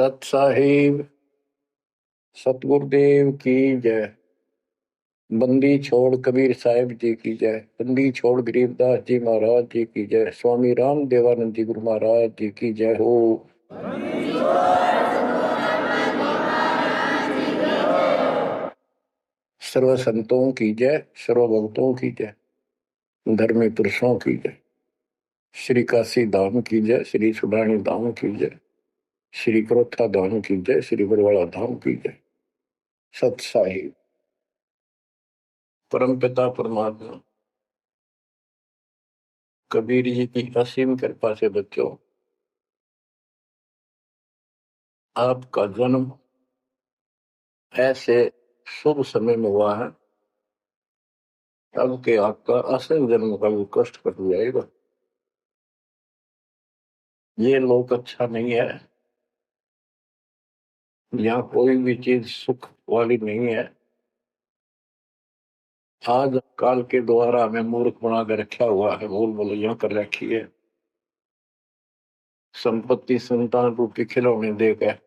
सत साहिब सतगुरुदेव की जय। बंदी छोड़ कबीर साहिब जी की जय। बंदी छोड़ गरीबदास जी महाराज जी की जय। स्वामी राम देवानंद जी गुरु महाराज जी की जय हो। सर्व संतों की जय, सर्व भक्तों की जय, धर्मी पुरुषों की जय। श्री काशी धाम की जय, श्री सुडानी धाम की जय, श्री क्रोथा धाम की जय, श्री बरवाड़ा धाम की जय। सत साहिब परम पिता परमात्मा कबीर जी की असीम कृपा से बच्चों, आपका जन्म ऐसे शुभ समय में हुआ है अब के आपका असल जन्म का भी कष्ट कट जाएगा। ये लोक अच्छा नहीं है, यहाँ कोई भी चीज सुख वाली नहीं है। आज काल के द्वारा हमें मूर्ख बना कर रखा हुआ है, भूल भुलैया कर रखी है। संपत्ति संतान रूपी खिलौने देकर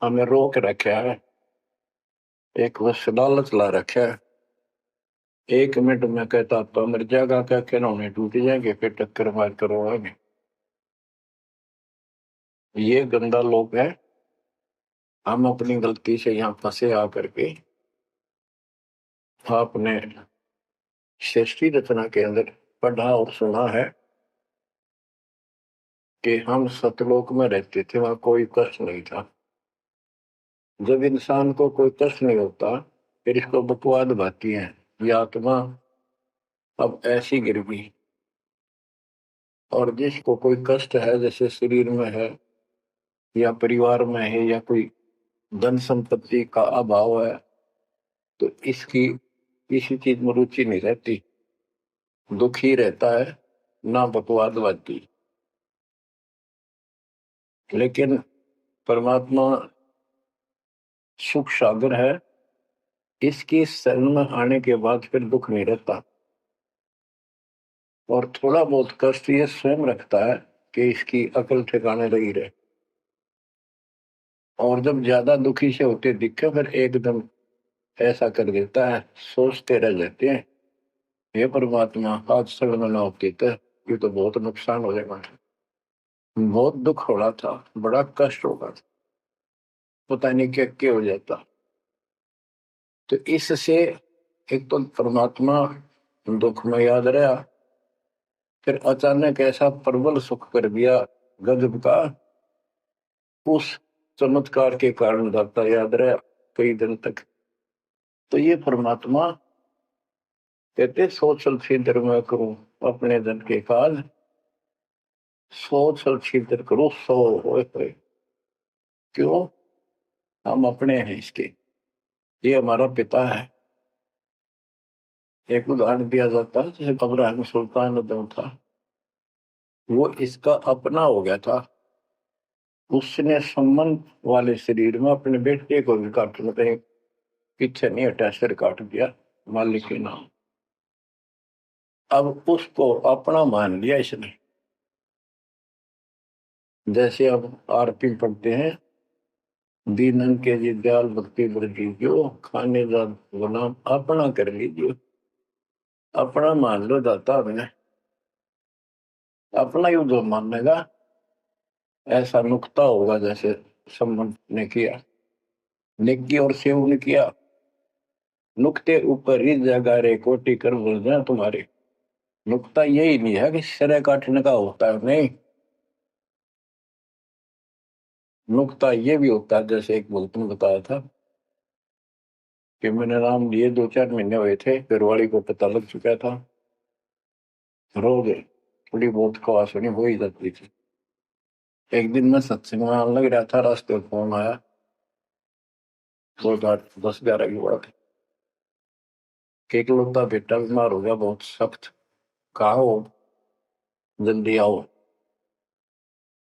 हमें रोक रखा है, एक बस लालच ला रखा है। 1 मिनट में कहता तो मर जाएगा, क्या खिलौने टूट जाएंगे, फिर टक्कर मार करवाएंगे। ये गंदा लोग है। हम अपनी गलती से यहाँ फंसे आकर के आपने सृष्टि रचना के अंदर पढ़ा और सुना है कि हम सतलोक में रहते थे, वहां कोई कष्ट नहीं था। जब इंसान को कोई कष्ट नहीं होता फिर इसको बकवाद भाती है, ये आत्मा अब ऐसी गिर गई। और जिसको कोई कष्ट है, जैसे शरीर में है या परिवार में है या कोई धन संपत्ति का अभाव है, तो इसकी किसी चीज में रुचि नहीं रहती, दुखी रहता है, ना बकवाद भाती। लेकिन परमात्मा सुख सागर है, इसकी शरण में आने के बाद फिर दुख नहीं रहता। और थोड़ा बहुत कष्ट ये स्वयं रखता है कि इसकी अकल ठिकाने रही रहे। और जब ज्यादा दुखी से होते दिखे फिर एकदम ऐसा कर देता है, सोचते रह जाते हैं हे परमात्मा आज शरण न होती तो ये तो बहुत नुकसान हो जाएगा, बहुत दुख हो रहा था, बड़ा कष्ट होगा था, पता नहीं क्या हो जाता। तो इससे एक तो परमात्मा दुख में याद रहा, फिर अचानक ऐसा प्रबल सुख कर दिया गजब का, उस चमत्कार के कारण दाता याद रहा कई दिन तक। तो ये परमात्मा कहते सोचल छिद्र में करूं अपने धन के काज, सोचल छिद्र करूं सो होए। क्यों? हम अपने हैं इसके, ये हमारा पिता है। एक उदाहरण दिया जाता है, जैसे अब्राहम सुल्तान उद्दम था, वो इसका अपना हो गया था। उसने संबंध वाले शरीर में अपने बेटे को भी काटने पे पीछे नहीं हटा, सिर काट दिया मालिक के नाम। अब उसको अपना मान लिया इसने। जैसे अब आरती पढ़ते हैं, दीनन के जी दयाल भक्ति वृद्धि जो खाने जा गुलाम अपना कर लीजिए। अपना मान लो दाता हमें, अपना ही जो मानेगा ऐसा नुकता होगा। जैसे संबंध ने किया, नेकी और सेव ने किया, नुकते ऊपर ही जगह रे कोटि कर बोल जाए तुम्हारे। नुकता यही नहीं है कि सिर काटने का होता है, नहीं। नुकता ये भी होता है, जैसे एक भक्त ने बताया था कि मैंने नाम लिए 2-4 महीने हुए थे, घरवाली को पता लग चुका था, रोज थोड़ी बहुत खवास होनी हो ही जाती थी। एक दिन मैं सत्संग में लग रहा था, रास्ते में फोन आया, 10-11 की बात है, कि इकलौता बेटा बीमार हो गया बहुत सख्त, कहा हो जल्दी आओ।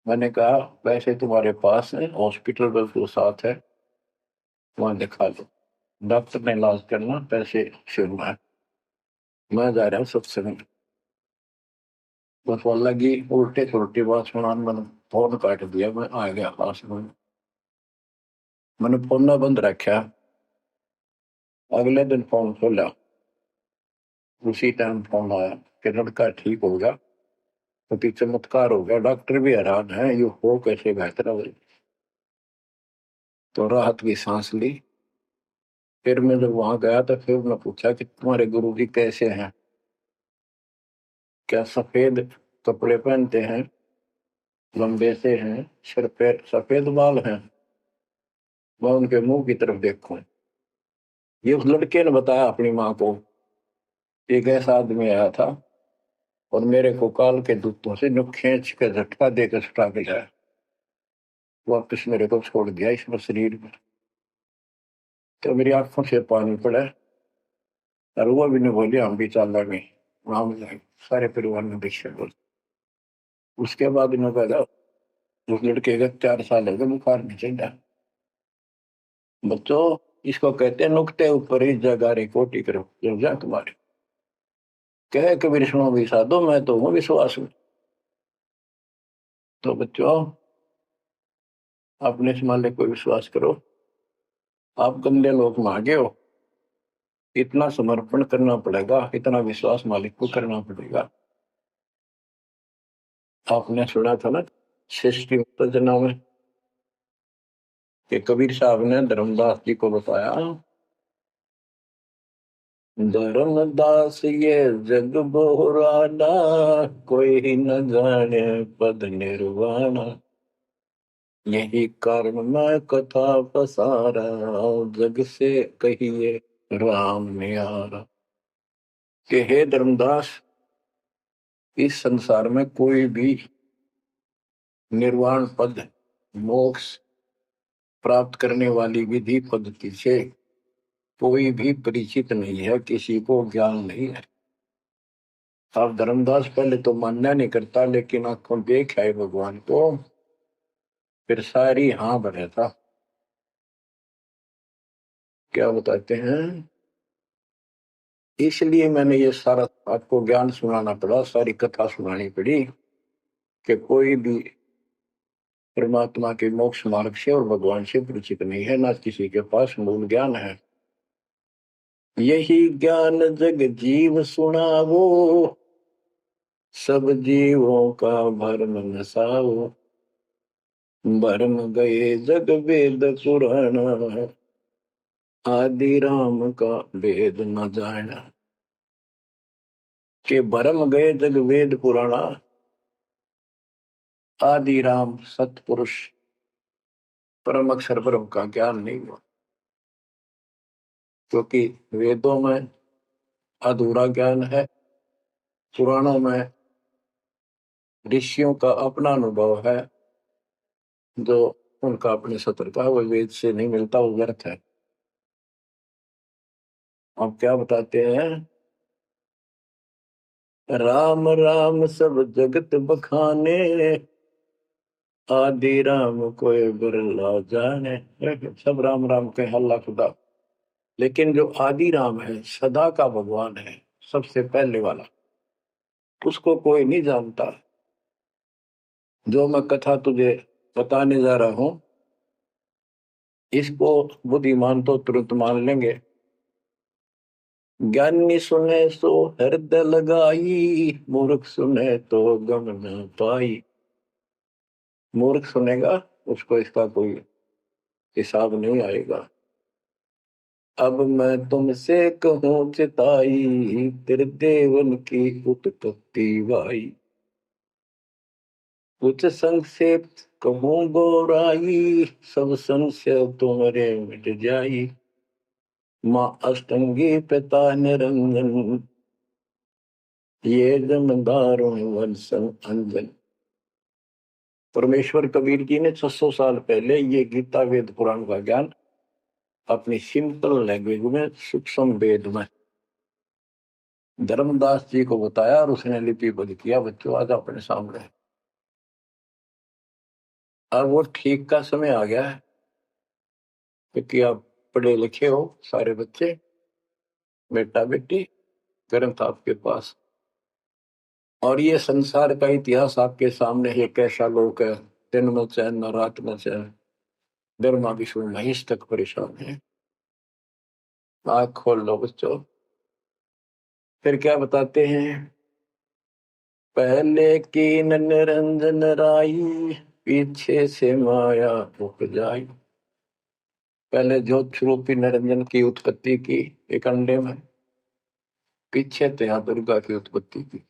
मैंने कहा वैसे तुम्हारे पास है, हॉस्पिटल बिल्कुल साथ है, वहां दिखा लो, डॉक्टर ने इलाज करना, पैसे शुरू है। मैं जा रहा हूँ सत्संग, बस वो लगी उल्टे सुलटी बात सुनान बना। फोन काट दिया, मैं आ गया पास में, मैंने फोन ना बंद रखा। अगले दिन फोन खोला, उसी टाइम फोन आया कि लड़का ठीक हो गया, तो चमत्कार हो गया, डॉक्टर भी हैरान है, ये हो कैसे बेहतर हो। तो राहत की सांस ली। फिर मैं जब वहां गया तो फिर मैं पूछा कि तुम्हारे गुरुजी कैसे हैं, क्या सफेद कपड़े पहनते हैं, लंबे से हैं, सिर पे सफेद बाल हैं। मैं उनके मुंह की तरफ देखूं, ये उस लड़के ने बताया अपनी माँ को, एक ऐसा आदमी आया था और मेरे को काल के दूतों से नु खींच के झटका देकर छुटा के लाया, वापिस मेरे को छोड़ दिया इस शरीर में। तो मेरी आंखों से पानी पड़ा, और वो भी नहीं बोली हम भी चल रहे, वहां जाए सारे परिवार ने दीक्षा बोल। उसके बाद इन्होंने कहा उस लड़के का 4 साल हो गए बुखार नहीं चढ़ा। बच्चों, इसको कहते हैं नुकते ऊपर ही जगा रे कोटि करो जो जा तुम्हारे, कह कबीर सुनो भी साधो मैं तो हूँ विश्वास में। तो बच्चों, अपने इस मालिक को विश्वास करो। आप गंदे लोग मांगे हो, इतना समर्पण करना पड़ेगा, इतना विश्वास मालिक को करना पड़ेगा। आपने सुना था ना सृष्टि उत्तेजना में कि कबीर साहब ने धर्मदास जी को बताया, धर्मदास ये जग बोराना, कोई न जाने पद निर्वाणा, यही कारण मैं कथा पसारा, जग से कहिए राम नियारा। कि हे धर्मदास, इस संसार में कोई भी निर्वाण पद, मोक्ष प्राप्त करने वाली विधि पद्धति से कोई भी परिचित नहीं है, किसी को ज्ञान नहीं है। अब धर्मदास पहले तो मानना नहीं करता, लेकिन आंखों देख है भगवान को, फिर सारी हाँ भरे था। क्या बताते हैं, इसलिए मैंने ये सारा आपको ज्ञान सुनाना पड़ा, सारी कथा सुनानी पड़ी कि कोई भी परमात्मा के मोक्ष मार्ग से और भगवान से परिचित नहीं है, ना किसी के पास मूल ज्ञान है। यही ज्ञान जग जीव सुनावो, सब जीवों का भरम नसाओ, भरम गए जग वेद पुराण, आदि राम का वेद न जाना। के भरम गए जग वेद पुराणा, आदि राम सतपुरुष परम अक्षर ब्रह्म का ज्ञान नहीं हुआ, क्योंकि वेदों में अधूरा ज्ञान है, पुराणों में ऋषियों का अपना अनुभव है, जो उनका अपने सत्र का वो वेद से नहीं मिलता, वो व्यर्थ है। अब क्या बताते हैं, राम राम सब जगत बखाने, आदि राम कोई बिरला जाने। सब राम राम के हल्ला खुदा, लेकिन जो आदि राम है, सदा का भगवान है, सबसे पहले वाला, उसको कोई नहीं जानता। जो मैं कथा तुझे बताने जा रहा हूं, इसको बुद्धिमान तो तुरंत मान लेंगे, ज्ञानी सुने सो हृदय लगाई, मूर्ख सुने तो गम न पाई। मूर्ख सुनेगा, उसको इसका कोई हिसाब नहीं आएगा। अब मैं तुमसे कहूं चिताई, तेरे देवन की उत्पत्ति वाई, कुछ संक्षेप कहूं गौराई, सब संशय तुम्हारे मिट जाई। माँ अष्टंगी पिता निरंजन, ये जमदारों वंशन अंजन। परमेश्वर कबीर जी ने 600 साल पहले ये गीता वेद पुराण का ज्ञान अपनी सिंपल लैंग्वेज में, सूक्ष्म वेद में धर्मदास जी को बताया, और उसने लिपिबद्ध किया। बच्चों, आज अपने सामने अब वो ठीक का समय आ गया है, क्योंकि आप पढ़े लिखे हो सारे बच्चे, बेटा बेटी, ग्रंथ आपके पास, और ये संसार का इतिहास आपके सामने है, कैसा लोक है, दिन में चैन न रात में चैन, ब्रह्मा विष्णु महेश तक परेशान है। आँख खोल लो बच्चों। फिर क्या बताते हैं, पहले कीन निरंजन राई, पीछे से माया उपजाई। पहले ज्योत स्वरूपी निरंजन की उत्पत्ति की एक अंडे में, पीछे तो यहाँ दुर्गा की उत्पत्ति की।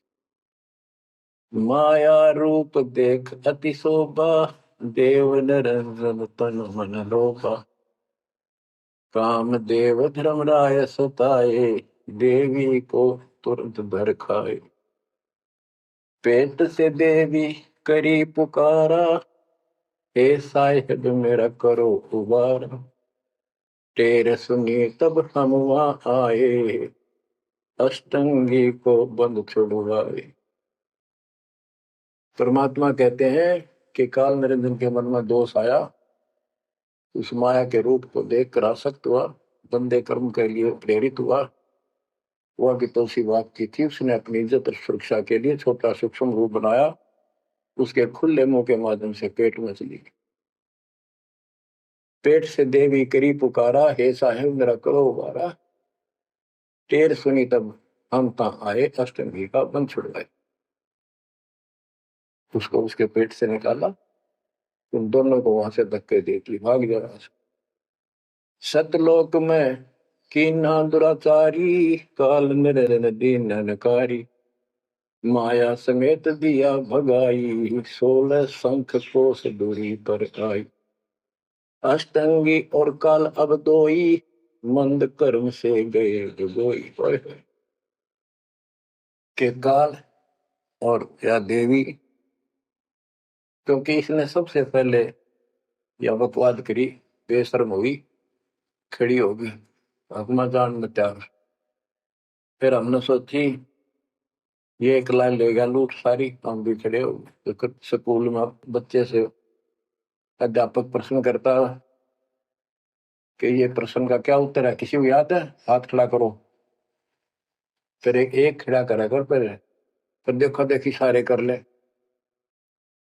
माया रूप देख अति शोभा, देव निरंजन तन मन लोभा। काम देव धर्मराय सताए, देवी को तुरंत भर खाए। पेट से देवी करी पुकारा, हे साहिब मेरा करो उबारा। तेरे सुनी तब हम वहां आए, अष्टंगी को बंद छुड़वाए। परमात्मा कहते हैं कि काल निरंजन के मन में दोष आया, उस माया के रूप को देखकर आसक्त हुआ, बंदे कर्म के लिए प्रेरित हुआ। वह भी तो उसी बात की थी, उसने अपनी इज्जत और सुरक्षा के लिए छोटा सूक्ष्म रूप बनाया, उसके खुले मुंह के माध्यम से पेट में चली गई। पेट से देवी करी पुकारा, हे साहेब मेरा करो उबारा। टेर सुनी तब हम तहाँ आए, अष्टमी का बंध छुड़वाए। उसको उसके पेट से निकाला, उन दोनों को वहां से धक्के दे दी, भाग जा। सतलोक में कीना दुराचारी, काल निरंजन दीन नकारी। माया समेत दिया भगाई, 16 शंख कोस दूरी पर आई। अष्टंगी और काल अब दोई, मंद कर्म से गए डुबोई। के काल और या देवी, क्योंकि इसने सबसे पहले यह बकवाद करी, बेशर्म हुई, खड़ी होगी अपना जान में त्याग। फिर हमने सोची ये एक लाइन लेगा लूट सारी, हम भी खड़े हो। तो स्कूल में बच्चे से अध्यापक प्रश्न करता कि ये प्रश्न का क्या उत्तर है, किसी को याद है, हाथ खड़ा करो। फिर एक खड़ा करा कर, फिर देखो देखी सारे कर ले,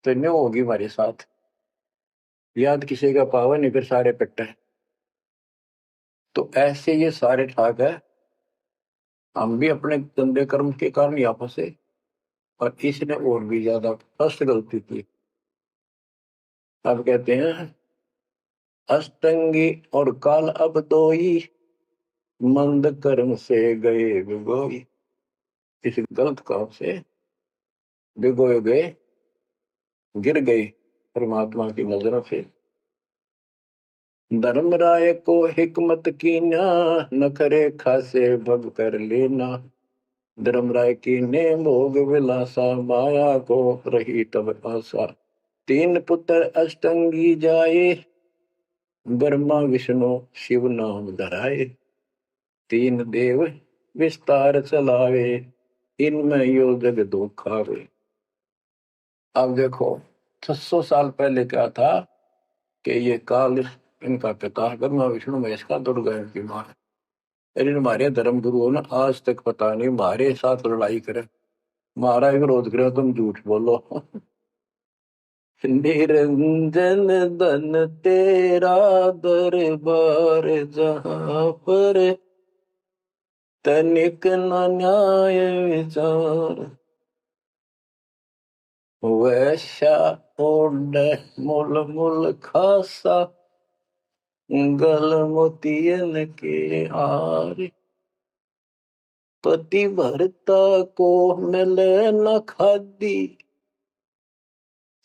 तो न्यू होगी हमारे साथ। याद किसी का पावा नहीं, फिर सारे पिट्टे। तो ऐसे ये सारे ठाक है, हम भी अपने गंदे कर्म के कारण यहाँ फंसे, और इसने और भी ज्यादा फर्स्ट गलती की। अब कहते हैं अष्टंगी और काल अब दोई, मंद कर्म से गए भिगोई। इस गलत काम से भिगोए गए, गिर गए परमात्मा की नजरों से। धर्मराय को हिकमत कीना, नखरे खासे भग कर लेना। धर्मराय की ने भोग विलासा, माया को रही तब आशा। 3 पुत्र अष्टंगी जाए, ब्रह्मा विष्णु शिव नाम धराए। 3 देव विस्तार चलावे, इनमें यो जग दो खावे। अब देखो 600 साल पहले क्या था कि ये काल इनका पिता ब्रह्मा विष्णु महेश का, दुर्गा इनकी मां है। लेकिन हमारे धर्म गुरुओं ने आज तक पता नहीं हमारे साथ लड़ाई करे, हमारा विरोध करे, तुम झूठ बोलो। निरंजन धन तेरा दरबार, जहां पर तनिक न न्याय विचार। वैश्या ओढ़ मूल मूल खासा, गल मोतियन के हार। पति भरता को मिले न खादी,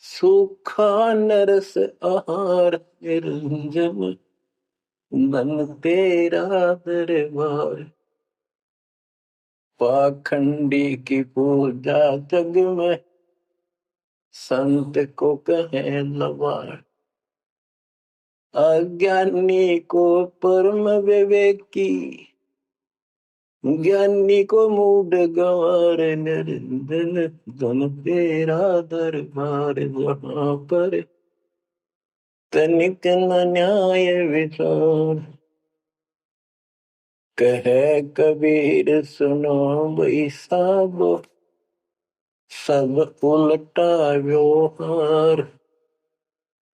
सूखा नरस आहार। निरंजन धन तेरा दरबार। पाखंडी की पूजा जग में, संत को कहे लवार। अज्ञानी को परम विवेकी, ज्ञानी को मूड गंवार। निरंजन धन तेरा दरबार, जहां पर तनिक न न्याय विचार। कहे कबीर सुनो भाई साबो, सब उल्टा व्यवहार।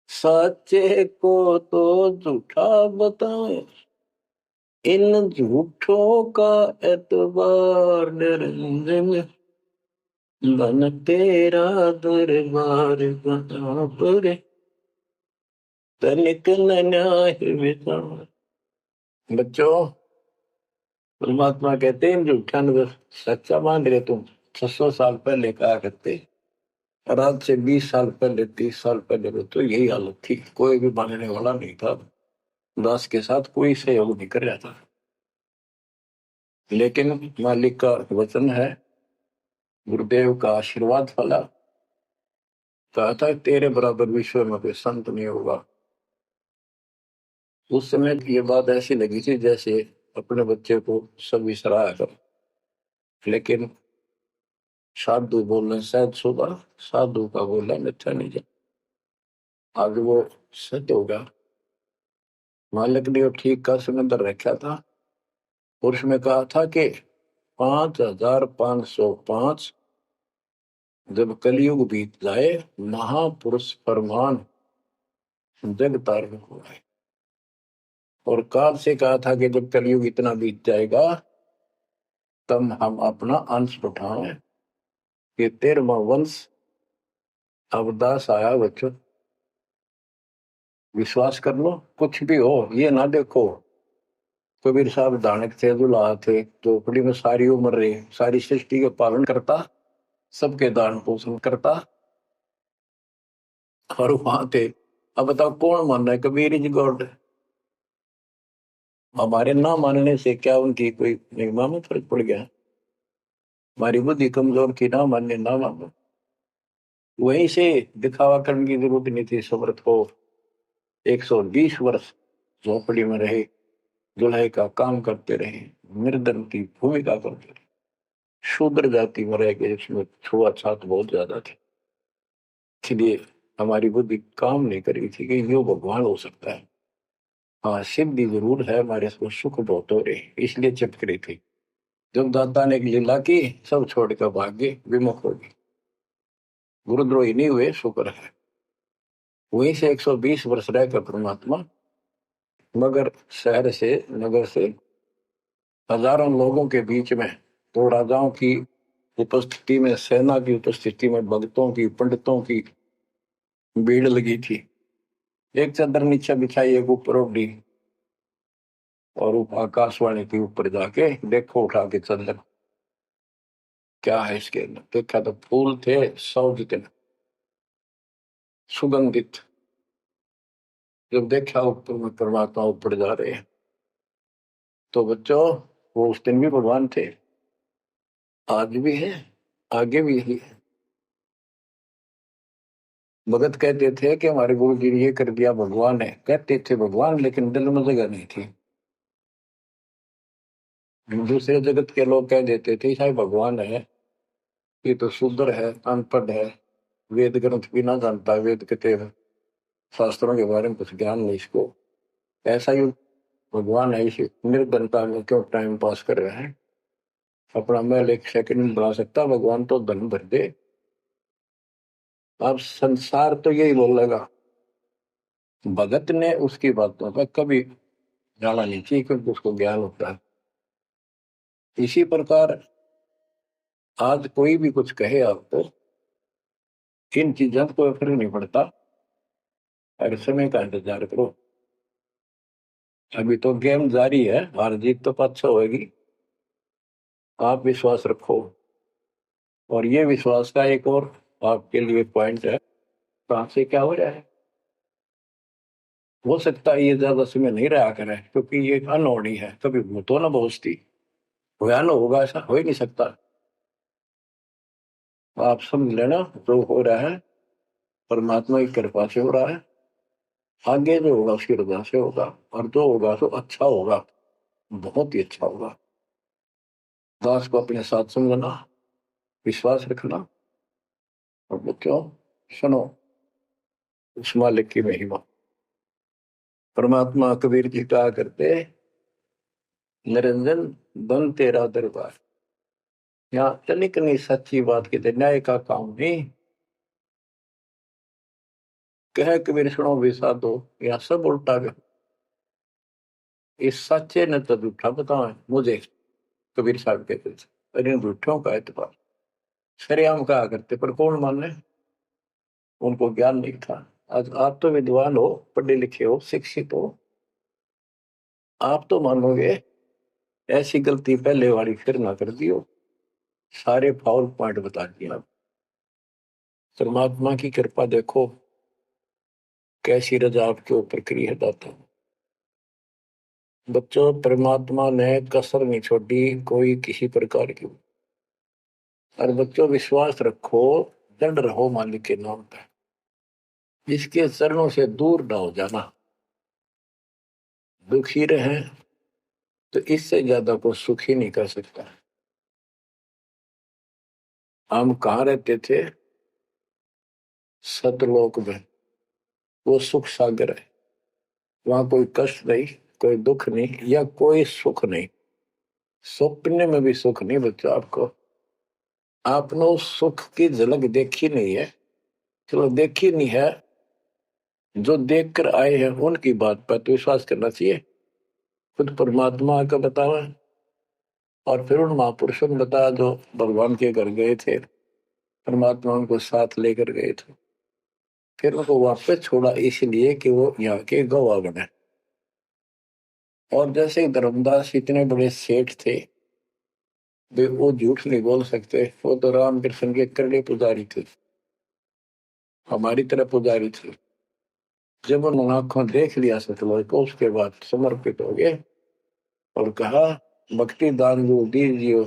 सच्चे को तो झूठा बताए, इन झूठों का एतबार निरंजन, बन तेरा दरबार बना पड़े, तनिक न न्याय विचार। बच्चों, परमात्मा कहते हैं झूठा न सच्चा मान रहे तुम। 600 साल पहले कहा करते, और आज से 20 साल पहले 30 साल पहले तो यही हालत थी, कोई भी मानने वाला नहीं था, दास के साथ कोई सहयोग नहीं कर रहा था। लेकिन मालिक का वचन है, गुरुदेव का आशीर्वाद फला, कहा था तेरे बराबर विश्व में कोई संत नहीं होगा। उस समय ये बात ऐसी लगी थी जैसे अपने बच्चे को सब विसराया कर। लेकिन साधु बोलने शायद सुबह, साधु का बोलना मिथ्या नहीं जा। आज वो सत्य होगा। मालिक ने वो ठीक का समंदर रखा था, और उसमें कहा था कि 5505 जब कलयुग बीत जाए, महापुरुष फरमान जग तारण हो जाए। और काल से कहा था कि जब कलयुग इतना बीत जाएगा, तब हम अपना अंश उठाएं। ये 13वां वंश अवदास आया बच्चों। विश्वास कर लो, कुछ भी हो, ये ना देखो कबीर साहब दानक थे, दुल्हा थे, झोपड़ी में सारी उम्र रहे, सारी सृष्टि का पालन करता, सबके दान पोषण करता, और वहां थे। अब बताओ कौन मान रहा है कबीर इज गॉड? हमारे ना मानने से क्या उनकी कोई महिमा में फर्क पड़ गया? हमारी बुद्धि कमजोर की, ना मानने ना मानो। वहीं से दिखावा करने की जरूरत नहीं थी। समर्थ को 120 वर्ष झोपड़ी में रहे, दुल्हे का काम करते रहे, निर्धन की भूमिका करते रहे, शूद्र जाति में रह गए, इसमें छुआछात बहुत ज्यादा थी। इसलिए हमारी बुद्धि काम नहीं कर रही थी कि यो भगवान हो सकता है। हाँ, सिद्धि जरूर है, हमारे को सुख बहुत हो रहे, इसलिए चिपक रही थी। जब दाता ने एक लीला की, सब छोड़कर भाग गए, विमुख हो गए, गुरुद्रोही नहीं हुए, शुक्र है। वहीं से 120 वर्ष रहकर परमात्मा मगर शहर से, नगर से हजारों लोगों के बीच में, तो राजाओं की उपस्थिति में, सेना की उपस्थिति में, भक्तों की, पंडितों की भीड़ लगी थी। एक चादर नीचे बिछाई, एक ऊपर ओढ़ी, और आकाशवाणी के ऊपर जाके देखो उठा के चादर, क्या है इसके अंदर? देखा तो फूल थे 100 जितने, सुगंधित। जब देखा ऊपर में परमात्मा ऊपर जा रहे हैं, तो बच्चों वो उस दिन भी भगवान थे, आज भी है, आगे भी ही है। भगत कहते थे कि हमारे गुरु जी ने ये कर दिया, भगवान है। कहते थे भगवान, लेकिन दिल में जगह नहीं थी। दूसरे जगत के लोग कह देते थे शायद भगवान है, ये तो शूद्र है, अनपढ़ है, वेद ग्रंथ भी ना जानता, वेद के शास्त्रों के बारे में कुछ ज्ञान नहीं इसको, ऐसा ही भगवान है, इसी निर्धनता में क्यों टाइम पास कर रहे हैं? अपना महल एक सेकंड में बना सकता भगवान, तो धन भर दे। अब संसार तो यही बोलेगा। भगत ने उसकी बातों पर कभी जाना नहीं चाहिए, क्योंकि उसको ज्ञान होता है। इसी प्रकार आज कोई भी कुछ कहे आपको, इन चीजों को कोई फर्क नहीं पड़ता, हर समय का इंतजार करो। अभी तो गेम जारी है, हार जीत तो पाछो होगी। आप विश्वास रखो। और ये विश्वास का एक और आपके लिए पॉइंट है, कहां से क्या हो रहा है। हो सकता है ये ज्यादा समय नहीं रहा करे, क्योंकि ये अनहोनी है, कभी तो ना पहुंचती, भयान होगा ऐसा हो ही नहीं सकता। आप समझ लेना, जो हो रहा है परमात्मा की कृपा से हो रहा है, आगे जो होगा उसकी रजा से होगा, और जो होगा तो अच्छा होगा, बहुत ही अच्छा होगा। दास को अपने साथ समझना, विश्वास रखना, और बच्चों सुनो उस मालिक की महिमा। परमात्मा कबीर जी कहा करते, निरंजन बन तेरा दरबार। यहाँ तनिक नहीं, सच्ची बात कहते, न्याय का काम नहीं, कह कबीर सुनो भी साधो, या सब उल्टा गया। इस सच्चे ने तो झूठा बताओ मुझे, कबीर साहब कहते थे, अरे झूठों का एतबार सरेआम कहा करते, पर कौन माने, उनको ज्ञान नहीं था। आज आप तो विद्वान हो, पढ़े लिखे हो, शिक्षित हो, आप तो मानोगे ऐसी गलती पहले वाली फिर ना कर दियो। सारे फाउल पॉइंट बता दिए आप। परमात्मा की कृपा देखो कैसी रजा आपके ऊपर करी है दाता। बच्चों, परमात्मा ने कसर नहीं छोड़ी कोई किसी प्रकार की। और बच्चों विश्वास रखो, दृढ़ रहो मालिक के नाम पे, जिसके चरणों से दूर ना हो जाना। दुखी रहे तो इससे ज्यादा को सुखी नहीं कर सकता। हम कहाँ रहते थे? सतलोक में। वो सुख सागर है, वहां कोई कष्ट नहीं, कोई दुख नहीं, या कोई सुख नहीं। स्वप्न में भी सुख नहीं बच्चों आपको। आपने उस सुख की झलक देखी नहीं है, चलो देखी नहीं है, जो देख कर आए हैं उनकी बात पर तो विश्वास करना चाहिए। खुद परमात्मा का बतावा, और फिर उन महापुरुषों ने बताया जो भगवान के घर गए थे, परमात्मा उनको साथ लेकर गए थे, फिर उनको वापस छोड़ा इसलिए कि वो यहाँ के गवाह बने। और जैसे धर्मदास इतने बड़े सेठ थे, वे वो झूठ नहीं बोल सकते, वो तो रामकृष्ण के करड़े पुजारी थे, हमारी तरह पुजारी थे। जब उन्होंने आंखों देख लिया सतलोक को, उसके बाद समर्पित हो गए और कहा, भक्ति दान जो दीजियो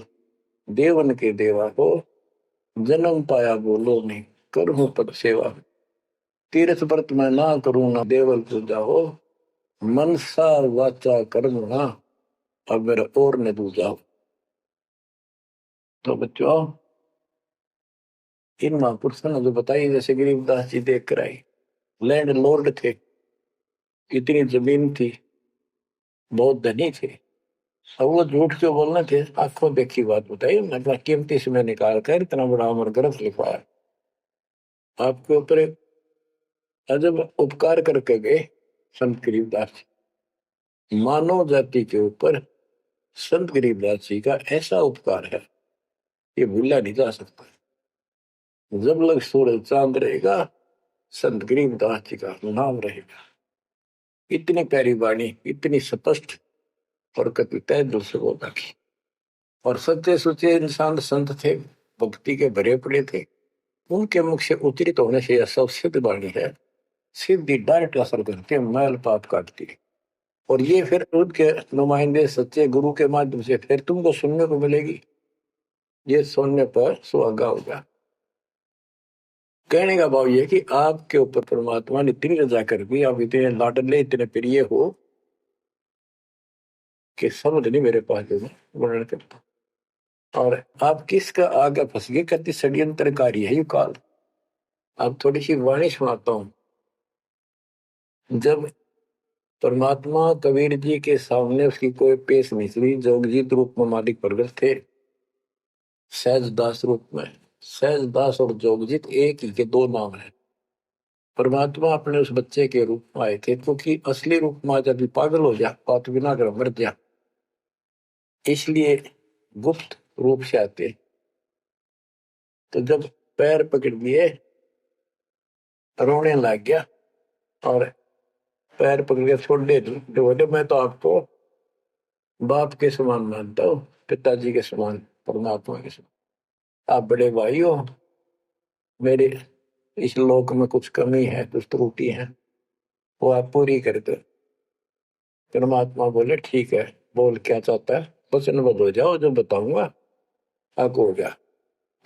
देवन के देवा को, जन्म पाया बोलो नहीं करूं पद सेवा। तीर्थ व्रत मैं ना करूं ना देवल पूजा हो, मनसा वाचा कर्म ना अब मेरा और न दूजा। तो बच्चों, इन महापुरुषों ने जो बताई, जैसे गरीबदास जी देख कर आई, लैंड लॉर्ड थे, इतनी जमीन थी, बहुत धनी थे, अब वो झूठ क्यों बोलने थे? आंखों देखी बात बताई, मतलब कीमती समय निकाल कर इतना बड़ा अमर ग्रंथ लिखवाया। आपके ऊपर एक अजब उपकार करके गए संत गरीबदास जी। मानव जाति के ऊपर संत गरीबदास जी का ऐसा उपकार है, ये भूला नहीं जा सकता। जब लग सूरज चांद रहेगा, संत गरीबदास जी का नाम रहेगा। इतनी प्यारी वाणी, इतनी स्पष्ट और कति तय दिल से बोला की। और सच्चे सुचे इंसान संत थे, भक्ति के भरे पड़े थे, उनके मुख से उच्चरित होने से यह सब सिद्ध वाणी है, सीधी डायरेक्ट असर करती है, मैल पाप काटती है। और ये फिर उनके नुमाइंदे सच्चे गुरु के माध्यम से फिर तुमको सुनने को मिलेगी। ये सुनने पर सुहागा होगा। कहने का भाव ये कि आपके ऊपर परमात्मा ने इतनी रजा कर दी, आप इतने लाडले इतने प्रिय हो कि समझ नहीं मेरे पास जो वर्णन करता। और आप किसका आगे फंस गए, कहती षड्यंत्रकारी है ये काल। आप थोड़ी सी वाणी सुनाता हूं। जब परमात्मा कबीर जी के सामने उसकी कोई पेश नहीं चली, जोगजीत रूप में मालिक प्रगट थे, सहज दास रूप में। सहज दास और जोगजीत एक ही के दो नाम है। परमात्मा अपने उस बच्चे के रूप में आए थे, क्योंकि असली रूप में जब पागल हो जा, बात बिना कर मर जा, इसलिए गुप्त रूप से आते। तो जब पैर पकड़ लिए, रोने लग गया और पैर पकड़ के छोड़ दे, बोले मैं तो आपको बाप के समान मानता हूँ, पिताजी के समान, परमात्मा के समान। आप बड़े भाई हो, मेरे इस लोक में कुछ कमी है, कुछ त्रुटि है, वो आप पूरी कर दो। परमात्मा बोले ठीक है, बोल क्या चाहता है, वचनबद्ध हो जाओ, जो बताऊंगा आपको हो गया।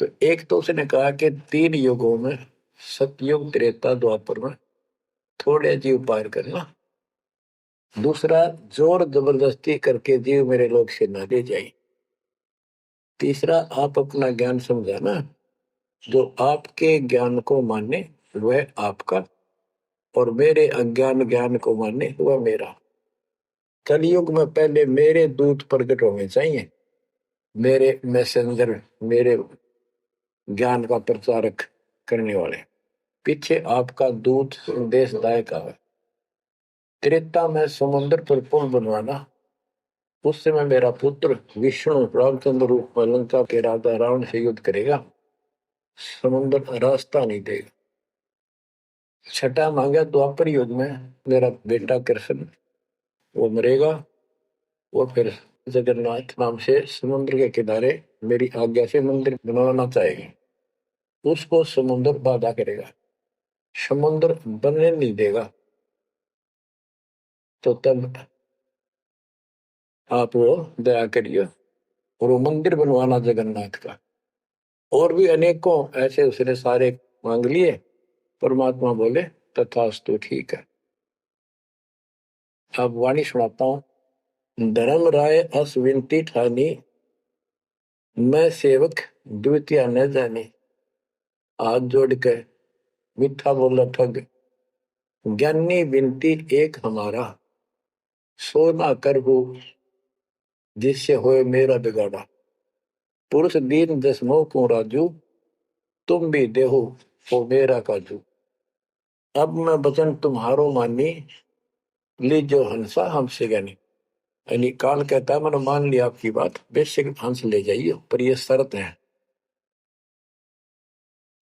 तो एक तो उसने कहा कि 3 युगों में, सतयुग त्रेता द्वापर में थोड़े जीव पार करना। दूसरा, जोर जबरदस्ती करके जीव मेरे लोग से न ले जाए। तीसरा, आप अपना ज्ञान समझाना, जो आपके ज्ञान को माने वह आपका, और मेरे अज्ञान ज्ञान को माने वह मेरा। कलयुग में पहले मेरे दूत प्रकट होने चाहिए, मेरे मैसेंजर, मेरे ज्ञान का प्रचारक करने वाले। पीछे आपका दूत संदेशदायक आवे। त्रेता में समुद्र पर पुल बनवाना। उस समय मेरा पुत्र विष्णु रामचंद्र रूप में लंका के राजा रावण से युद्ध करेगा। समुद्र रास्ता नहीं देगा। छठा मांगा द्वापर युद्ध में मेरा बेटा कृष्ण वो मरेगा। वो फिर जगन्नाथ नाम से समुद्र के किनारे मेरी आज्ञा से मंदिर बनवाना चाहेगी। उसको समुद्र बाधा करेगा, समुद्र बनने नहीं देगा। तो तब आप वो दया करिए और वो मंदिर बनवाना जगन्नाथ का। और भी अनेकों ऐसे उसने सारे मांग लिए। परमात्मा बोले तथास्तु, ठीक है। अब वाणी सुनाता हूं। धर्म राय अस विनती ठानी, मैं सेवक द्वितीय न जानी। हाथ जोड़ के मीठा बोला ठग, ज्ञानी विनती एक हमारा। सो ना कर हो जिससे होए मेरा बिगाड़ा। पुरुष दीन दस मोह को राजू, तुम भी देहो हो मेरा काजू। अब मैं वचन तुम्हारो मानी, लीजो हंसा हमसे ज्ञानी। यानी काल कहता है मैंने मान लिया आपकी बात, बेशक हंस ले जाइए, पर ये शर्त है।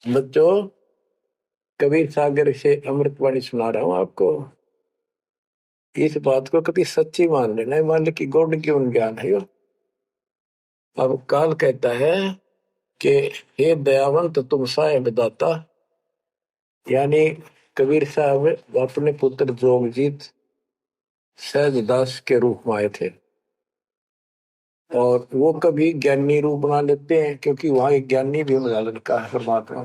बच्चों, कबीर सागर से अमृतवाणी सुना रहा हूं आपको। इस बात को कभी सच्ची मान लेना, मान ले कि गौड़ क्यों ज्ञान है यो। अब काल कहता है कि हे दयावंत तुम साहेब दाता। यानी कबीर साहब अपने पुत्र जोगजीत सहजदास के रूप में आए थे। और वो कभी ज्ञानी रूप बना लेते हैं क्योंकि वहां एक ज्ञानी भी बना लड़का है परमात्मा।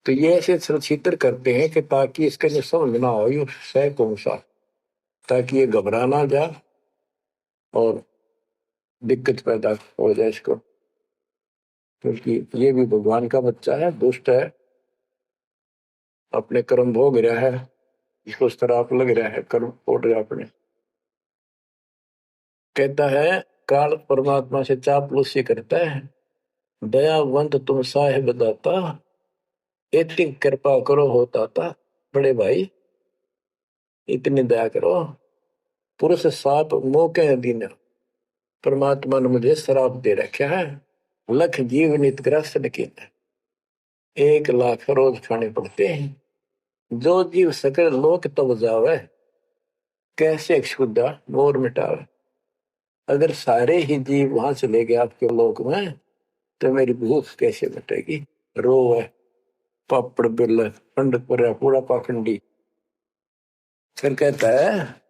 तो ये ऐसे चित्र करते हैं कि ताकि इसका जो समझ ना हो, ये सह कौन सा, ताकि ये घबरा ना जाए और दिक्कत पैदा हो जाए इसको। क्योंकि ये भी भगवान का बच्चा है, दुष्ट है, अपने कर्म भोग रहा है, इसको श्राप लग रहा है, कर्म फोड़ रहा अपने। कहता है काल परमात्मा से चापलूसी करता है। दयावंत तुम साहेब दाता, इतनी कृपा करो होता था बड़े भाई, इतनी दया करो। पुरुष साप मोह के अधीन, परमात्मा ने मुझे श्राप दे रखा है। लख जीव नित ग्रस्त लेकिन 1 लाख रोज खाने पड़ते हैं। जो जीव सकल लोक तब जावे, कैसे क्षुदा मोर मिटावे। अगर सारे ही जीव वहां चले गए आपके लोक में, तो मेरी भूख कैसे मिटेगी। रोवे पापड़ बिल पंडित पर पूरा पाखंडी। फिर कहता है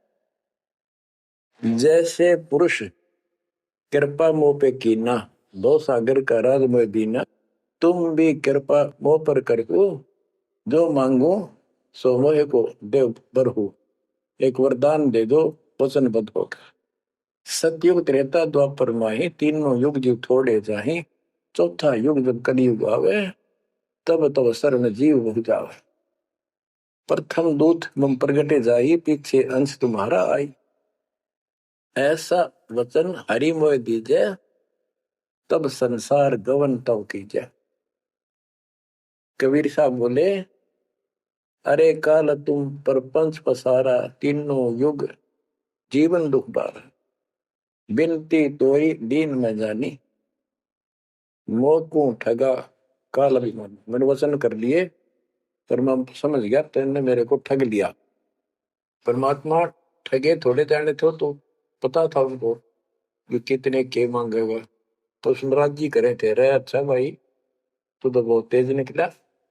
जैसे पुरुष कृपा मोह पे कीना, दो सागर का राज में दीना। तुम भी कृपा मोह पर करको, जो मांगो सो मोह को देव बरहु। एक वरदान दे दो वचनबद्ध होकर। सतयुग त्रेता द्वापर माही, तीनों युग जीव थोड़े जाही। चौथा युग जब कलयुग आवे, तब तब शरण जीव हो जावे। प्रथम दूत मम प्रगटे जाई, पीछे अंश तुम्हारा आई। ऐसा वचन हरि मोह दीजे, तब संसार गवन तब कीजे। कबीर साहब बोले अरे काल तुम परपंच पसारा, तीनों युग जीवन दुख बार। बिनती तोरी दीन में जानी, मोह को ठगा काल अभिमान। मैंने वचन कर लिए पर मैं समझ गया तेने मेरे को ठग लिया। परमात्मा ठगे थोड़े जाने थे, तो पता था उनको कि कितने के मांगेगा। तो सुनराज जी करे थे, रे अच्छा भाई तू तो बहुत तेज निकला,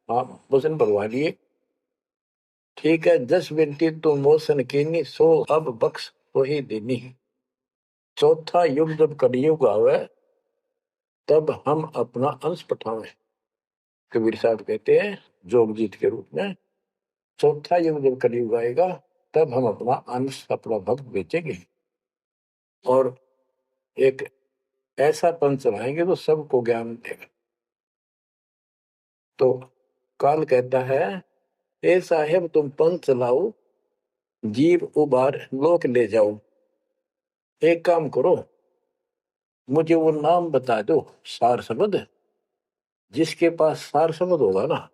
हाँ वचन भरवा लिए। ठीक है, 10 विनती तू मोशन कीनी, सो अब बख्श वही देनी। चौथा युग जब कलयुग आवे, तब हम अपना अंश पठावे। कबीर साहब कहते हैं जोगजीत के रूप में, चौथा युग जब कलयुग आएगा, तब हम अपना अंश अपना भक्त बेचेंगे और एक ऐसा पंथ चलाएंगे तो सबको ज्ञान देगा। तो काल कहता है ए साहेब तुम पंथ चलाओ, जीव उबार लोक ले जाओ। एक काम करो, मुझे वो नाम बता दो सार शब्द, जिसके पास सार शब्द होगा ना,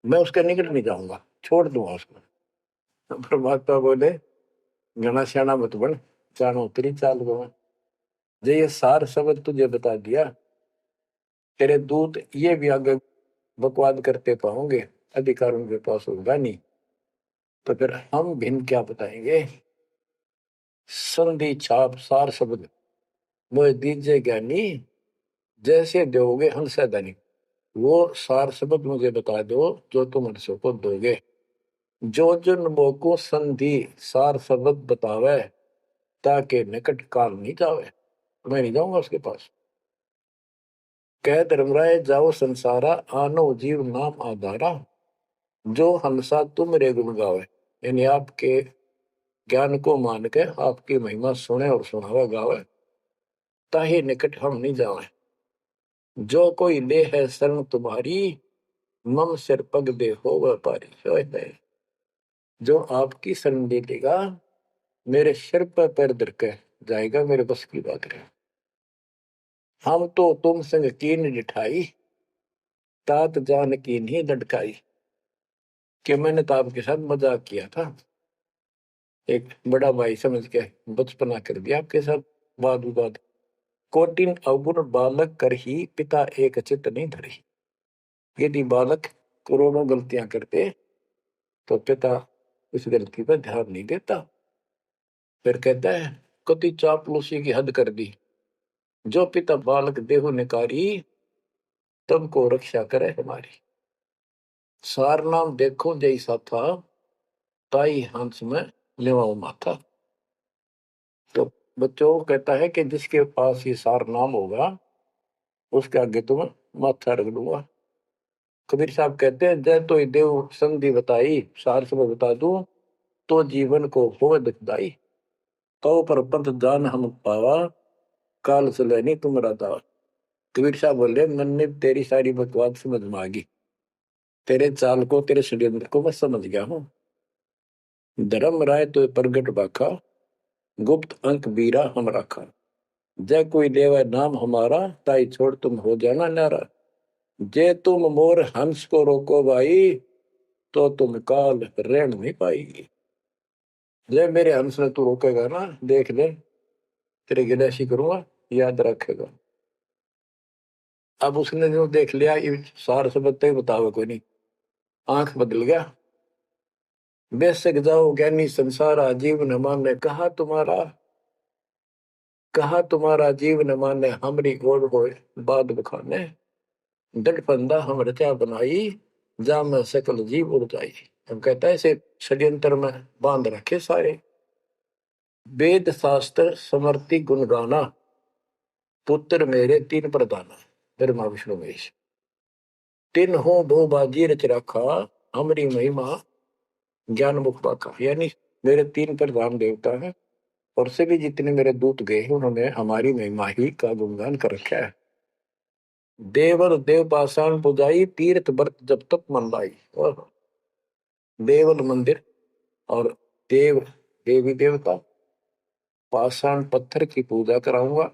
मैं उसके निकट नहीं जाऊंगा, छोड़ दूंगा उसको। तो परमात्मा बोले घना श्याणा मत बन, जानो तेरी चाल को मैं। जे ये सार शब्द तुझे बता दिया, तेरे दूत ये भी आगे बकवाद करते पाओगे, अधिकार उनके पास होगा नहीं, तो फिर हम भिन्न क्या बताएंगे। संधि छाप सार शब्द मोह दीजिए ज्ञानी, जैसे दोगे हंसा धनी। वो सार शब्द मुझे बता दो जो तुम हंसों को दोगे। जो जन मोको संधि सार शब्द बतावे, ताके निकट काल नहीं जावे, मैं नहीं जाऊंगा उसके पास। कह धर्मराय जाओ संसारा, आनो जीव नाम आधारा। जो हंसा तुम रे गुण गावे, यानी आपके ज्ञान को मान के आपकी महिमा सुने और सुनावे गावे, ताही निकट हम नहीं जावे। जो कोई ले है शरण तुम्हारी, मम सिर पग दे हो व्यापारी। जो आपकी शरण ले लेगा, मेरे सिर पर पैर धर के जाएगा, मेरे बस की बात है। हम तो तुम संग कीन डिठाई, तात जान की नहीं लटकाई। कि मैंने तो आपके साथ मजाक किया था, एक बड़ा भाई समझ के बचपना कर दिया आपके साथ, वाद विवाद। कोटिन अवगुण बालक कर ही, पिता एक चित नहीं धरी। यदि बालक करोड़ों गलतियां करते तो पिता उस गलती पर ध्यान नहीं देता। फिर कहता है कति चापलूसी की हद कर दी, जो पिता बालक देहु निकारी, तब को रक्षा करे हमारी। सार नाम देखो जैसा था, ताई हंस में लेवाओ माथा। तो बच्चों कहता है कि जिसके पास ये सार नाम होगा, उसके आगे तुम्हें माथा रख दूंगा। कबीर साहब कहते हैं जय तो देव संधि बताई, सार सब बता दूं, तो जीवन को हो दुखदाई। तो पर पंथ जान हम पावा, काल चले नहीं तुम्हारा दावा। कबीर साहब बोले मन ने तेरी सारी बकवास समझ में आ गई, तेरे चाल को तेरे षड्यंत्र को मैं समझ गया हूँ। धर्म राय तो प्रगट बाखा, गुप्त अंक बीरा हम रखा। जय कोई लेवा नाम हमारा, ताई छोड़ तुम हो जाना नारा। जे तुम मोर हंस को रोको भाई, तो तुम काल रहन नहीं पाएगी। जय मेरे हंस ने तू रोकेगा ना, देख ले तेरे गिलासी करूंगा, याद रखेगा। अब उसने जो देख लिया, ये सार शब्द तो बतावे कोई नहीं, आंख बदल गया। बेशक जाओ ज्ञानी संसारा, जीव न माने कहा तुम्हारा जीव न माने, हमरी गोड़ होए बाद बखाने। दृढ़ फंदा हम रचा बनाई, जा में सकल जीव उड़ जाई। हम कहता है इसे षड्यंत्र में बांध रखे सारे। वेद शास्त्र समर्ति गुण गाना, पुत्र मेरे तीन प्रधाना। ब्रह्मा विष्णु महेश तीन हो भो बाजी रच रखा, हमारी महिमा ज्ञान मुख पाका। यानी मेरे तीन प्रधान देवता हैं, और से भी जितने मेरे दूत गए हैं, उन्होंने हमारी महिमा ही का गुणगान कर रखा है। देवल देव पाषाण पुजाई, तीर्थ व्रत जब तक मन लाई। और देवल मंदिर और देव देवी देवता, पाषाण पत्थर की पूजा कराऊंगा,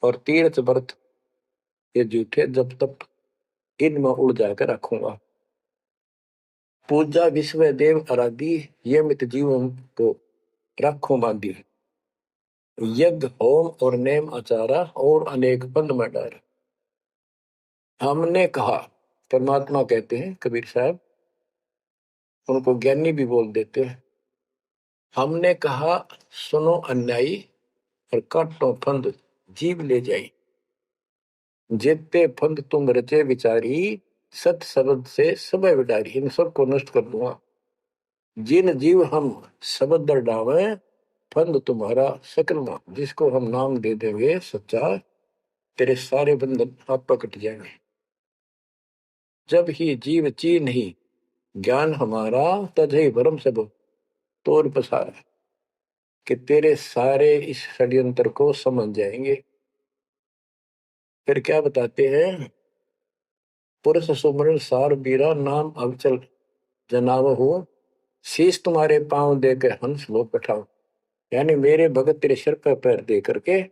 और तीर्थ व्रत ये जूठे जब तक इनमें उड़ जाकर रखूंगा। पूजा विश्व देव आराधी, ये मित जीवों को रखो बांधी। यज्ञ होम और नेम आचारा, और अनेक पंथ में डार। हमने कहा, परमात्मा कहते हैं कबीर साहब, उनको ज्ञानी भी बोल देते हैं। हमने कहा सुनो अन्यायी, और काटो फंद जीव ले जाई। जेते फंद तुम रचे विचारी, सत शब्द से सब विडारी। इन सब को नष्ट कर दूंगा। जिन जीव हम शब्द दर डावे, फंद तुम्हारा सकल नाम। जिसको हम नाम दे देंगे सच्चा, तेरे सारे बंधन आप पर कट जाएंगे। जब ही जीव ची नहीं ज्ञान हमारा, तजहि भरम सब तोर पसारा। कि तेरे सारे इस षड्यंत्र को समझ जाएंगे। फिर क्या बताते हैं, पुरुष सुमरण सार बीरा, नाम अवचल जनाव हो। शीश तुम्हारे पांव दे के हंस लो पठाओ। यानी मेरे भगत तेरे सिर पर पैर दे करके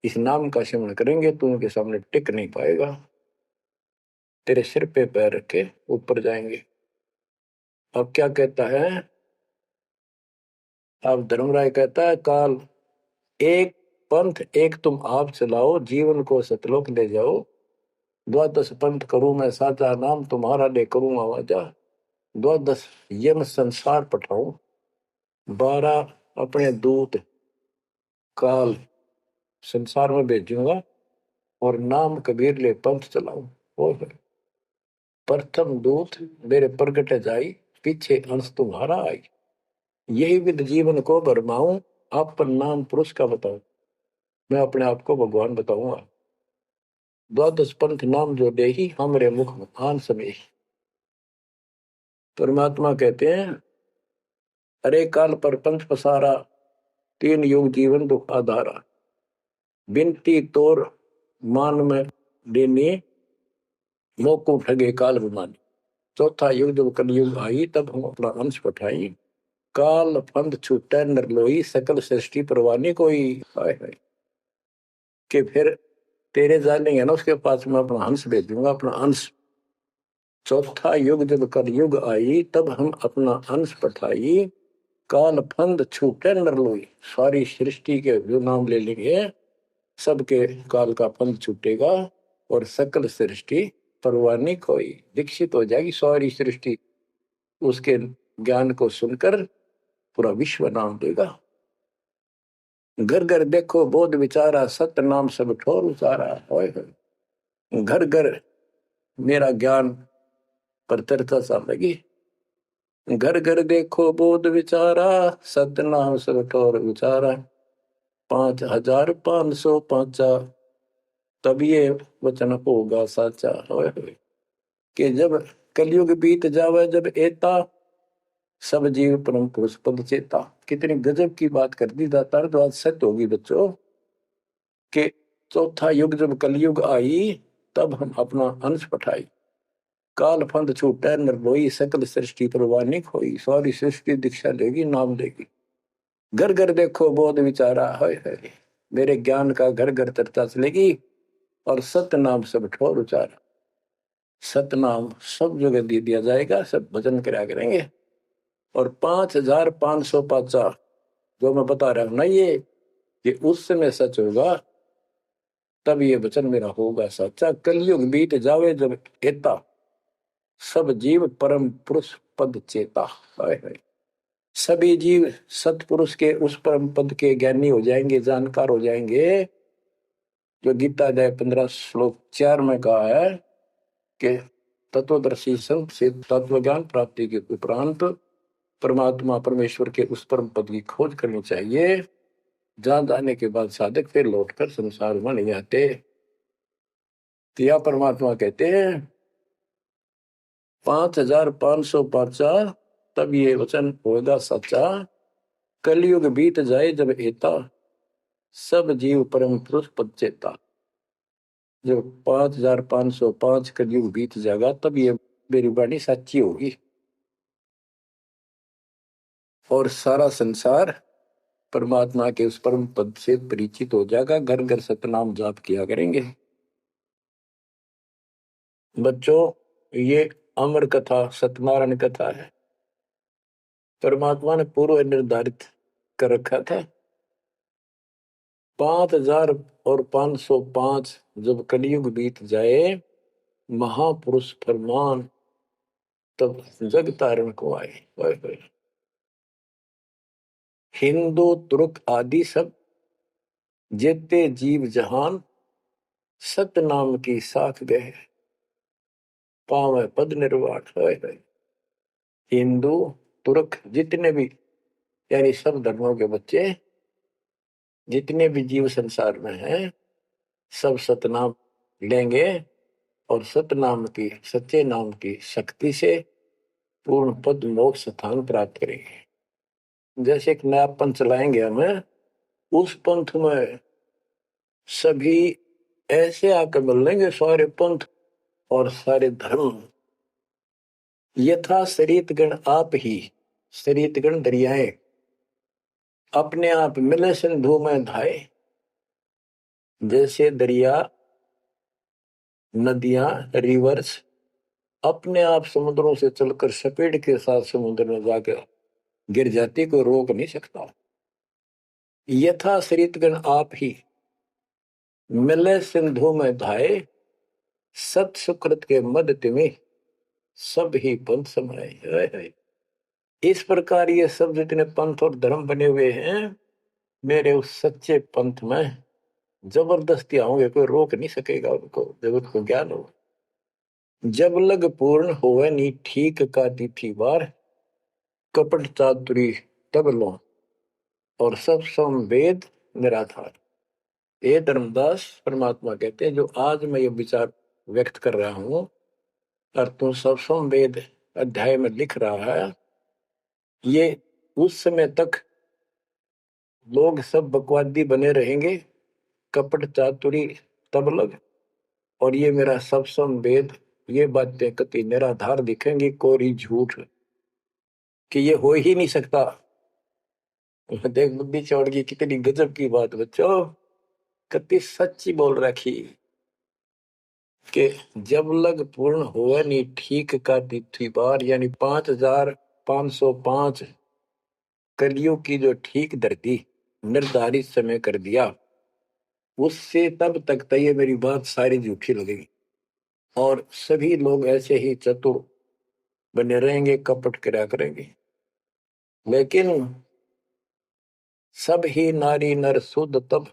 इस नाम का सिमरण करेंगे, तू उनके सामने टिक नहीं पाएगा। तेरे सिर पे पैर रख के ऊपर जाएंगे। अब क्या कहता है, अब धर्मराय कहता है, काल एक पंथ एक तुम आप चलाओ, जीवन को सतलोक ले जाओ। द्वादश पंथ करूं मैं साचा, नाम तुम्हारा ले करूं आवाजा। द्वादश यम संसार पठाऊं, 12 अपने दूत काल संसार में भेजूंगा, और नाम कबीर ले पंथ चलाऊं। और प्रथम दूत मेरे प्रगट जाई, पीछे अंश तुम्हारा आई। यही विध जीवन को भरमाऊं, आपन नाम पुरुष का बताऊं। मैं अपने आप को भगवान बताऊंगा। द्वादश पंथ नाम जो दे ही, हमरे मुख आन समय। परमात्मा कहते हैं, अरे काल पर पंथ पसारा, 3 युग जीवन दुख आधारा। बिनती तोर मान में देनी, मोको ठगे काल विमानी। चौथा युग जब कलयुग आई, तब हम अपना अंश पठाई। काल फंद छूटे नरलोई, सकल सृष्टि परवानी कोई। हाय हाय, कि फिर तेरे जानेंगे ना उसके पास, मैं अपना अंश भेजूंगा, अपना अंश। चौथा युग जब कलयुग आई, तब हम अपना अंश पठाई। काल फंद छूटे नरलोई, सारी सृष्टि के जो नाम ले लेंगे, सबके काल का फंद छूटेगा, और सकल सृष्टि परवानी कोई, दीक्षित हो जाएगी सारी सृष्टि। उसके ज्ञान को सुनकर पूरा विश्व नाम देगा। घर घर देखो बोध विचारा, सत्य नाम सब ठोर उचारा। घर घर मेरा ज्ञान पर चर्चा सा लगी। घर घर देखो बोध विचारा, सत्य नाम सब ठोर उचारा। 5505 तब ये वचन होगा साचा। कि जब कलयुग बीत जावे, जब एता सब जीव परम पुरुष पद चेता। कितनी गजब की बात कर दी दातार, जो आज सत्य होगी बच्चों। कि चौथा युग जब कलयुग आई, तब हम अपना अंश पठाई। काल फंद छूटे नरलोई, सकल सृष्टि परवानी खोई। सारी सृष्टि दीक्षा लेगी, नाम देगी। घर घर देखो बोध विचारा, है मेरे ज्ञान का घर घर चर्चा चलेगी। और सत्य नाम सब ठोर उचारा। सतनाम सब जगह दे दिया जाएगा, सब भजन करा करेंगे। और 5505 जो मैं बता रहा हूं ना, ये उस समय सच होगा, तब ये वचन मेरा होगा सच्चा। कलयुग बीत जावे जब एता, सब जीव परम पुरुष पद चेता। सभी जीव सतपुरुष के उस परम पद के ज्ञानी हो जाएंगे, जानकार हो जाएंगे। जो गीता अध्याय 15 श्लोक 4 में कहा है कि तत्वदर्शी संत से तत्व ज्ञान प्राप्ति के उपरांत परमात्मा परमेश्वर के उस परम पद की खोज करनी चाहिए। जहां जाने के बाद साधक फिर लौटकर संसार में नहीं आते। तो यह परमात्मा कहते हैं 5505 तब ये वचन होगा सच्चा। कलयुग बीत जाए जब एता, सब जीव परम पुरुष पद चेता। जब 5505 कलयुग बीत जाएगा, तब ये मेरी वाणी सच्ची होगी, और सारा संसार परमात्मा के उस परम पद से परिचित हो जाएगा। घर घर सतनाम जाप किया करेंगे। बच्चों, ये अमर कथा सत्यनारायण कथा है। परमात्मा ने पूर्व निर्धारित कर रखा था। 5505 जब कलयुग बीत जाए, महापुरुष फरमान तब जग तारण को आए। हिंदू तुर्क आदि सब जेते जीव जहान, सतनाम की साथ गए, पावे पद निर्वाण। हिंदू तुर्क जितने भी, यानी सब धर्मों के बच्चे, जितने भी जीव संसार में हैं, सब सतनाम लेंगे, और सतनाम की, सच्चे नाम की शक्ति से पूर्ण पद मोक्ष स्थान प्राप्त करेंगे। जैसे एक नया पंथ चलाएंगे हमें, उस पंथ में सभी ऐसे आकर मिल लेंगे, सारे पंथ और सारे धर्म। यथा शरीत गण आप ही, शरीत गण दरियाएं अपने आप मिले सिंधु में धाए। जैसे दरिया, नदियां, रिवर्स अपने आप समुद्रों से चलकर सपेट के साथ समुद्र में जाकर गिर जाती, कोई रोक नहीं सकता। यथा सरितगण आप ही मिले सिंधु में धाये, सत सुकृत के मद तिमिह सब ही पंथ समाये। हाय हाय। इस प्रकार ये सब जितने पंथ और धर्म बने हुए हैं, मेरे उस सच्चे पंथ में जबरदस्ती आओगे, कोई रोक नहीं सकेगा उनको, जगत को ज्ञान हो। जब लग पूर्ण होवे नी ठीक का तिथि बार, कपट चातुरी तब लो और सब संवेद निराधार। ये धर्मदास परमात्मा कहते हैं, जो आज मैं ये विचार व्यक्त कर रहा हूं और तू सब संवेद अध्याय में लिख रहा है, ये उस समय तक लोग सब बकवादी बने रहेंगे, कपट चातुरी तब लग, और ये मेरा सब संवेद, ये बातें कति निराधार दिखेंगी, कोरी झूठ, कि ये हो ही नहीं सकता। देख बुद्धि चौड़ की कितनी गजब की बात बच्चों, कति सच्ची बोल रखी कि जब लग पूर्ण हुआ नहीं ठीक का तिथि बार, यानी 5505 कलियुग की जो ठीक धरती निर्धारित समय कर दिया, उससे तब तक तो ये मेरी बात सारी झूठी लगेगी और सभी लोग ऐसे ही चतुर बने रहेंगे, कपट करा करेंगे। लेकिन सब ही नारी नर शुद्ध तब,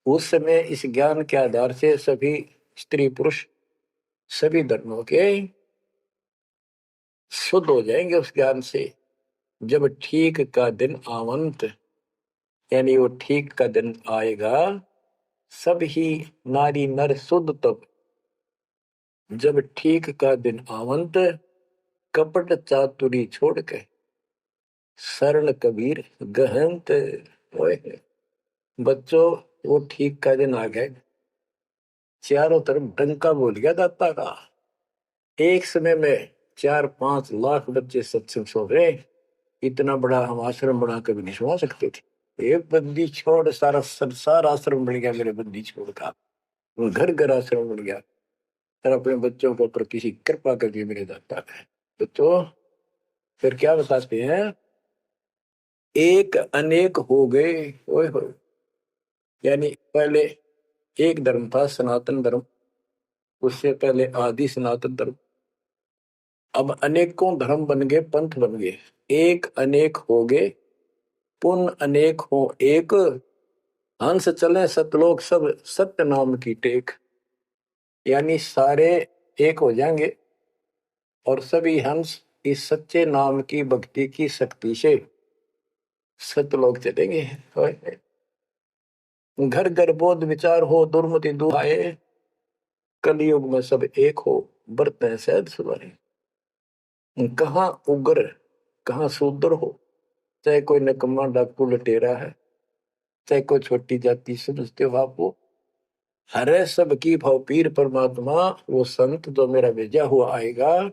उस समय इस ज्ञान के आधार से सभी स्त्री पुरुष सभी धर्मों के शुद्ध हो जाएंगे उस ज्ञान से। जब ठीक का दिन आवंत, यानी वो ठीक का दिन आएगा, सब ही नारी नर शुद्ध तब, जब ठीक का दिन आवंत, कपट चातुरी छोड़ के शरण कबीर गहंत। बच्चों, वो ठीक का दिन आ गए, चारों तरफ डंका बोल गया दाता का। एक समय में 4-5 लाख बच्चे सत्संग सुन रहे, इतना बड़ा हम आश्रम बना कभी नहीं सुना सकते थे। एक बंदी छोड़ सारा संसार आश्रम बन गया, मेरे बंदी छोड़ का घर घर आश्रम बन गया, और अपने बच्चों के ऊपर किसी कृपा करके मेरे दाता है। बच्चों फिर क्या बताते हैं, एक अनेक हो गए। ओए होए, यानी पहले एक धर्म था सनातन धर्म, उससे पहले आदि सनातन धर्म, अब अनेकों धर्म बन गए, पंथ बन गए। एक अनेक हो गए, पुण्य अनेक हो एक, हंस चले सतलोक सब सत्य नाम की टेक। यानी सारे एक हो जाएंगे और सभी हंस इस सच्चे नाम की भक्ति की शक्ति से सतलोक चलेंगे। घर घर बोध विचार हो, दुर्मति दुहाए, कलयुग में सब एक हो, बरतें सहज सुधारे। कहाँ उग्र कहाँ शूद्र हो, चाहे कोई नकम्मा डाकू लटेरा है, चाहे कोई छोटी जाति समझते हो आप, वो हरे सब की भाव पीर परमात्मा, वो संत जो मेरा भेजा हुआ आएगा,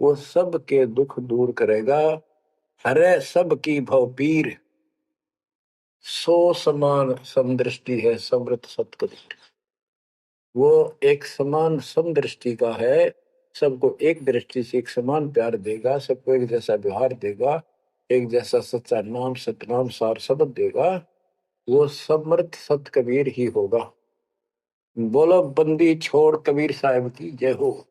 वो सब के दुख दूर करेगा। हरे सब की भाव पीर, सो समान समदृष्टि है समृत सत्कृष्ट। वो एक समान समदृष्टि का है, सबको एक दृष्टि से एक समान प्यार देगा, सबको एक जैसा व्यवहार देगा, एक जैसा सच्चा नाम सतनाम सार शब्द देगा। वो समर्थ सत कबीर ही होगा। बोलो बंदी छोड़ कबीर साहब की जय हो।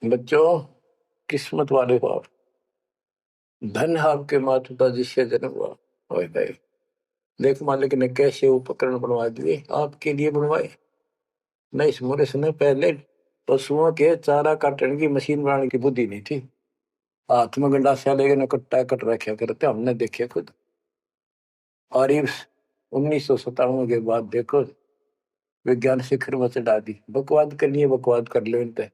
बच्चों, किस्मत वाले हो आप, धन आपके माता पिता जिससे जन्म हुआ। ओए भाई, देख मालिक ने कैसे उपकरण बनवा दिए, आपके लिए बनवाए। नहीं, इस मोरे समय पहले पशुओं के चारा काटने की मशीन बनाने की बुद्धि नहीं थी। हाथ में गंडासा लेके न कट्टा कट रखा करते, हमने देखे खुद। और ये 1997 के बाद देखो विज्ञान शिखर में चढ़ा दी। बकवाद करनी है, बकवाद कर लो इन पे।